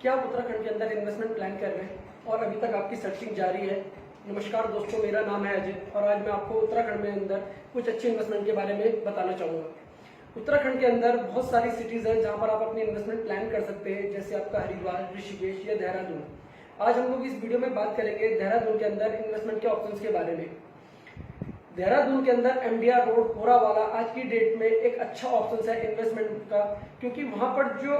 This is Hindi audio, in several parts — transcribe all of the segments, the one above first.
क्या आप उत्तराखंड के अंदर इन्वेस्टमेंट प्लान कर रहे हैं और अभी तक आपकी सर्चिंग जारी है? नमस्कार दोस्तों, मेरा नाम है अजय और आज मैं आपको उत्तराखंड में अंदर कुछ अच्छी इन्वेस्टमेंट के बारे में बताना चाहूँगा। उत्तराखंड के अंदर बहुत सारी सिटीज़ हैं जहाँ पर आप अपनी इन्वेस्टमेंट प्लान कर सकते हैं, जैसे आपका हरिद्वार, ऋषिकेश या देहरादून। आज हम लोग इस वीडियो में बात करेंगे देहरादून के अंदर इन्वेस्टमेंट के ऑप्शंस के बारे में। देहरादून के अंदर MDR रोड होरावाला आज की डेट में एक अच्छा ऑप्शन है इन्वेस्टमेंट का, क्योंकि वहां पर जो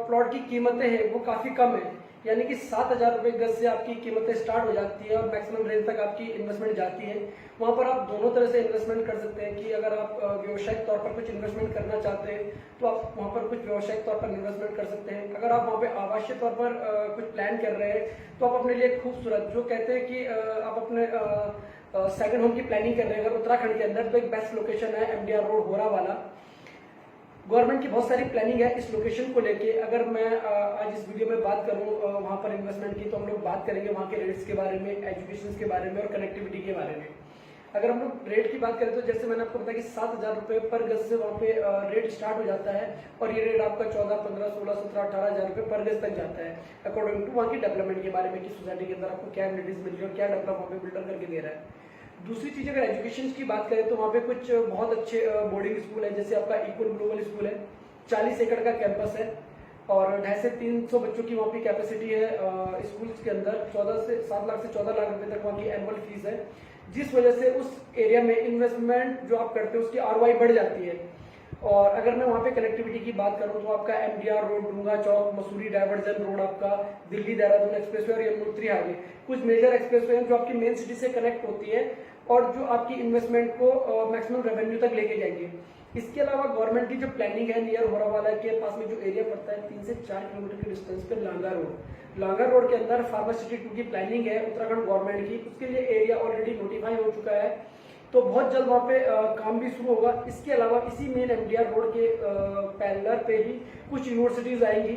प्लॉट की कीमतें हैं वो काफी कम है, यानी कि 7,000 रुपए गज से आपकी कीमतें स्टार्ट हो जाती है और मैक्सिमम रेंज तक आपकी इन्वेस्टमेंट जाती है। वहां पर आप दोनों तरह से इन्वेस्टमेंट कर सकते हैं कि अगर आप व्यावसायिक तौर पर कुछ इन्वेस्टमेंट करना चाहते हैं तो आप वहां पर कुछ व्यावसायिक तौर पर इन्वेस्टमेंट कर सकते हैं। अगर आप वहां पे आवासीय तौर पर कुछ प्लान कर रहे हैं तो आप अपने लिए खूबसूरत, जो कहते हैं कि आप अपने सेकंड होम की प्लानिंग कर रहे हैं अगर उत्तराखंड के अंदर, तो एक बेस्ट लोकेशन है MDR रोड होरावाला। गवर्नमेंट की बहुत सारी प्लानिंग है इस लोकेशन को लेके। अगर मैं आज इस वीडियो में बात करूं वहां पर इन्वेस्टमेंट की, तो हम लोग बात करेंगे वहां के रेट्स के बारे में, एजुकेशन के बारे में और कनेक्टिविटी के बारे में। अगर हम लोग रेट की बात करें तो जैसे मैंने आपको बताया कि 7,000 रुपए पर गज से वहाँ पे रेट स्टार्ट हो जाता है और ये रेट आपका 14, 15, 16, 17, 18,000 रुपए पर गज तक जाता है, अकॉर्डिंग टू वहाँ की डेवलपमेंट के बारे में कि सोसाइटी के अंदर आपको क्या एमिनिटीज मिल रही है और क्या डेवलप वहाँ पे बिल्डर करके दे रहा है। दूसरी चीज, अगर एजुकेशन की बात करें तो वहाँ पे कुछ बहुत अच्छे बोर्डिंग स्कूल है, जैसे आपका इक्वल ग्लोबल स्कूल है, 40 एकड़ का कैंपस है और 250 से 300 बच्चों की वहाँ की कैपेसिटी है स्कूल के अंदर। 7 लाख से 14 लाख रुपए तक वहाँ की एनुअल फीस है, जिस वजह से उस एरिया में इन्वेस्टमेंट जो आप करते हो उसकी ROI बढ़ जाती है। और अगर मैं वहाँ पे कनेक्टिविटी की बात करूँ तो आपका MDR रोड, डूंगा चौक, मसूरी डाइवर्जन रोड, आपका दिल्ली देहरादून एक्सप्रेसवे और यमुनोत्री हाईवे, कुछ मेजर एक्सप्रेसवे हैं जो आपकी मेन सिटी से कनेक्ट होती है और जो आपकी इन्वेस्टमेंट को मैक्सिमम रेवेन्यू तक लेके जाएंगे। इसके अलावा गवर्नमेंट की जो प्लानिंग है, नियर होरावाला के पास में जो एरिया पड़ता है 3 से 4 किलोमीटर के डिस्टेंस पे लांगा रोड के अंदर फार्मासिटी 2 की प्लानिंग है उत्तराखंड गवर्नमेंट की। उसके लिए एरिया ऑलरेडी नोटिफाई हो चुका है, तो बहुत जल्द वहाँ पे काम भी शुरू होगा। इसके अलावा इसी मेन MDR रोड के पैरेलल पे ही कुछ यूनिवर्सिटीज आएंगी।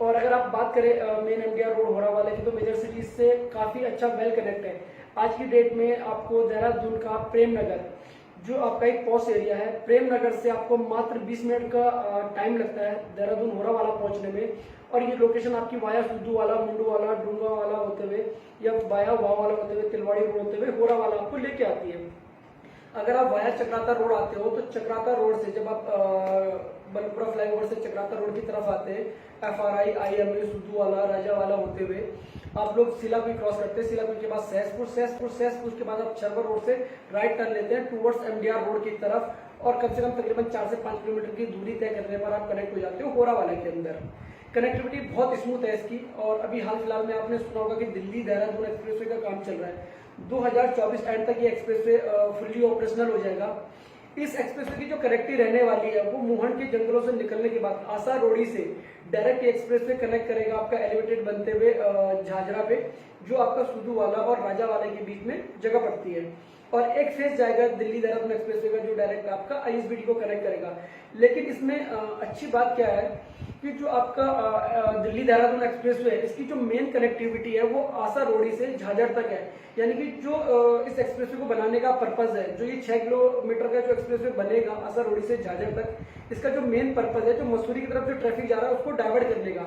और अगर आप बात करें मेन MDR रोड होरावाला की, तो मेजर सिटीज से काफी अच्छा वेल कनेक्ट है। आज की डेट में आपको देहरादून का प्रेम नगर, जो आपका एक पॉश एरिया है, प्रेम नगर से आपको मात्र 20 मिनट का टाइम लगता है देहरादून होरावाला पहुंचने में। और ये लोकेशन आपकी वाया सुद्दूवाला, मुंडूवाला, डूंगावाला होते हुए या वाया वाला होते हुए, तिलवाड़ी रोड होते हुए होरावाला आपको लेके आती है। अगर आप वाया चक्राता रोड आते हो तो चक्राता रोड से जब आप बलपुरा फ्लाईओवर से चक्राता रोड की तरफ आते हैं, FRI, IMA, सुद्दूवाला, राजावाला होते हुए आप लोग सिलाकुई क्रॉस करते हैं। सिलाकुई के बाद सहसपुर के बाद आप छरबर रोड से राइट टर्न लेते हैं टूवर्ड्स MDR रोड की तरफ और कम से कम तकरीबन 4 से 5 किलोमीटर की दूरी तय करने पर आप कनेक्ट हो जाते हो होरावाला के अंदर। कनेक्टिविटी बहुत स्मूथ है इसकी। और अभी हाल फिलहाल में आपने सुना होगा कि दिल्ली देहरादून एक्सप्रेसवे का काम चल रहा है। 2024 एंड तक ये एक्सप्रेसवे फुल्ली ऑपरेशनल हो जाएगा। इस एक्सप्रेसवे की जो कनेक्टिविटी रहने वाली है वो मोहन के जंगलों से निकलने के बाद आसा रोडी से डायरेक्ट एक्सप्रेसवे कनेक्ट करेगा आपका एलिवेटेड बनते हुए झाझरा पे, जो आपका सुद्दूवाला और राजावाला के बीच में जगह पड़ती है। और एक फेज जाएगा दिल्ली देहरादून एक्सप्रेसवे का, जो डायरेक्ट आपका ISBD को कनेक्ट करेगा। लेकिन इसमें अच्छी बात क्या है कि जो आपका दिल्ली देहरादून एक्सप्रेसवे है, इसकी जो मेन कनेक्टिविटी है वो आसा रोडी से झाझर तक है। यानी कि जो इस एक्सप्रेसवे को बनाने का पर्पज है, जो ये 6 किलोमीटर का जो एक्सप्रेसवे बनेगा आसा रोडी से झाझर तक, इसका जो मेन पर्पज है, जो मसूरी की तरफ जो ट्रैफिक जा रहा है उसको डाइवर्ट करने का।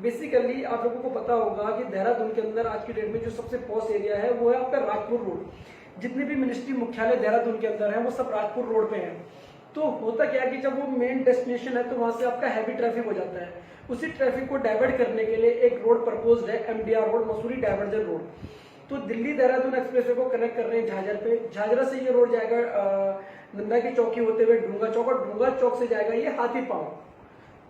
बेसिकली आप लोगों को पता होगा कि देहरादून के अंदर आज की डेट में जो सबसे पॉश एरिया है वो है आपका राजपुर रोड। जितने भी मिनिस्ट्री मुख्यालय देहरादून के अंदर है वो सब राजपुर रोड पे है। तो होता क्या है कि जब वो मेन डेस्टिनेशन है तो वहां से आपका हैवी ट्रैफिक हो जाता है। उसी ट्रैफिक को डाइवर्ट करने के लिए एक रोड प्रपोज्ड है, MDR road, Mussoorie diversion road. तो दिल्ली देहरादून एक्सप्रेसवे को कनेक्ट कर रहे हैं झाझर पे। झाझरा से ये रोड जाएगा नंदा की चौकी होते हुए डूंगा चौक और डूंगा चौक से जाएगा ये हाथी पांव।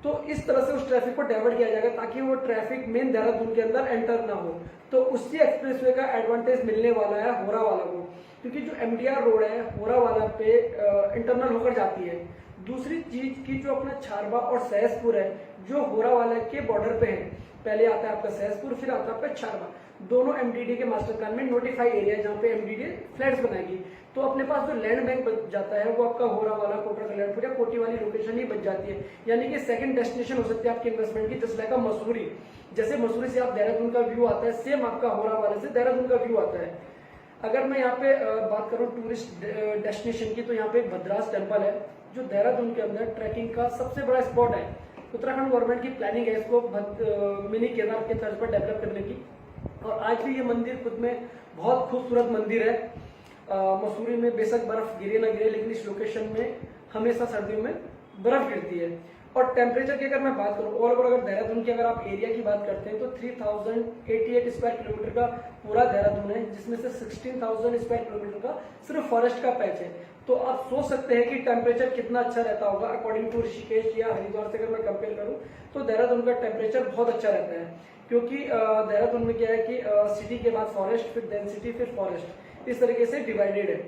तो इस तरह से उस ट्रैफिक को डाइवर्ट किया जाएगा ताकि वो ट्रैफिक मेन देहरादून के अंदर एंटर ना हो। तो उसी एक्सप्रेसवे का एडवांटेज मिलने वाला है होरावाला को, क्योंकि जो MDR रोड है होरावाला पे इंटरनल होकर जाती है। दूसरी चीज की जो अपना छारबा और सहसपुर है जो होरावाला के बॉर्डर पे है, पहले आता है आपका सहसपुर, फिर आता है आपका छारबा। दोनों MDD के मास्टर प्लान में नोटिफाई एरिया जहाँ पे MDD फ्लैट्स बनाएगी। तो अपने पास जो लैंड बैंक बच जाता है वो आपका होरावाला, कोटरा कल्याणपुर या कोटी वाली लोकेशन ही बच जाती है। यानी कि सेकंड डेस्टिनेशन हो सकती है आपकी इन्वेस्टमेंट की, जस्ट लाइक मसूरी। जैसे मसूरी से आप देहरादून का व्यू आता है, सेम आपका होरावाला से देहरादून का व्यू आता है। अगर मैं यहाँ पे बात करूँ टूरिस्ट डेस्टिनेशन की, तो यहाँ पे भद्रास टेम्पल है जो देहरादून के अंदर ट्रैकिंग का सबसे बड़ा स्पॉट है। उत्तराखंड गवर्नमेंट की प्लानिंग है इसको मिनी केदार के तर्ज पर डेवलप करने की। और आज भी ये मंदिर खुद में बहुत खूबसूरत मंदिर है। मसूरी में बेशक बर्फ गिरे ना गिरे, लेकिन इस लोकेशन में हमेशा सर्दियों में बर्फ गिरती है। और टेम्परेचर की अगर मैं बात करूँ ऑल ओवर, अगर देहरादून की अगर आप एरिया की बात करते हैं तो 3088 स्क्वायर किलोमीटर का पूरा देहरादून है, जिसमें से 16,000 स्क्वायर किलोमीटर का सिर्फ फॉरेस्ट का पैच है। तो आप सोच सकते हैं कि टेम्परेचर कितना अच्छा रहता होगा। अकॉर्डिंग टू ऋषिकेश या हरिद्वार से अगर मैं कंपेयर करूं तो देहरादून का टेम्परेचर बहुत अच्छा रहता है, क्योंकि देहरादून में क्या है कि सिटी के बाद फॉरेस्ट, फिर डेंसिटी, फिर फॉरेस्ट, इस तरीके से डिवाइडेड है।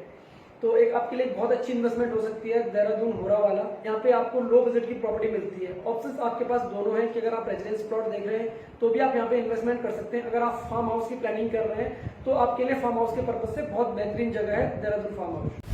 तो एक आपके लिए बहुत अच्छी इन्वेस्टमेंट हो सकती है देहरादून होरा वाला। यहाँ पे आपको लो बजट की प्रॉपर्टी मिलती है। ऑप्शंस आपके पास दोनों हैं कि अगर आप रेजिडेंस प्लॉट देख रहे हैं तो भी आप यहाँ पे इन्वेस्टमेंट कर सकते हैं। अगर आप फार्म हाउस की प्लानिंग कर रहे हैं तो आपके लिए फार्म हाउस के पर्पज से बहुत बेहतरीन जगह है देहरादून फार्म हाउस।